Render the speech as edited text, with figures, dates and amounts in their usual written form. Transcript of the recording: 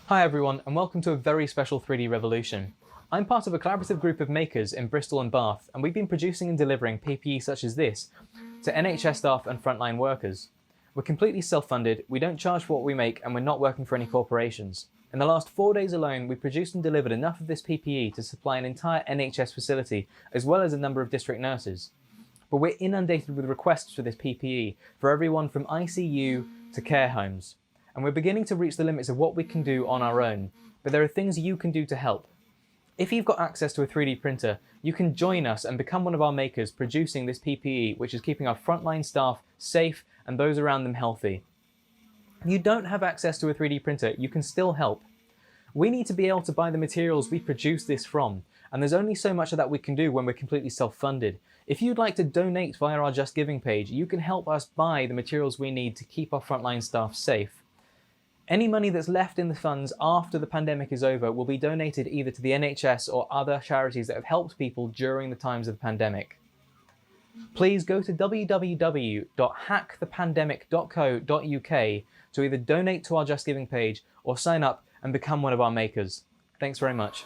Hi everyone, and welcome to a very special 3D Revolution. I'm part of a collaborative group of makers in Bristol and Bath, and we've been producing and delivering PPE such as this to NHS staff and frontline workers. We're completely self-funded, we don't charge for what we make, and we're not working for any corporations. In the last 4 days alone, we produced and delivered enough of this PPE to supply an entire NHS facility, as well as a number of district nurses. But we're inundated with requests for this PPE for everyone from ICU to care homes. And we're beginning to reach the limits of what we can do on our own, but there are things you can do to help. If you've got access to a 3D printer, you can join us and become one of our makers producing this PPE, which is keeping our frontline staff safe and those around them healthy. If you don't have access to a 3D printer, you can still help. We need to be able to buy the materials we produce this from, and there's only so much of that we can do when we're completely self-funded. If you'd like to donate via our Just Giving page, you can help us buy the materials we need to keep our frontline staff safe. Any money that's left in the funds after the pandemic is over will be donated either to the NHS or other charities that have helped people during the times of the pandemic. Please go to www.hackthepandemic.co.uk to either donate to our Just Giving page or sign up and become one of our makers. Thanks very much.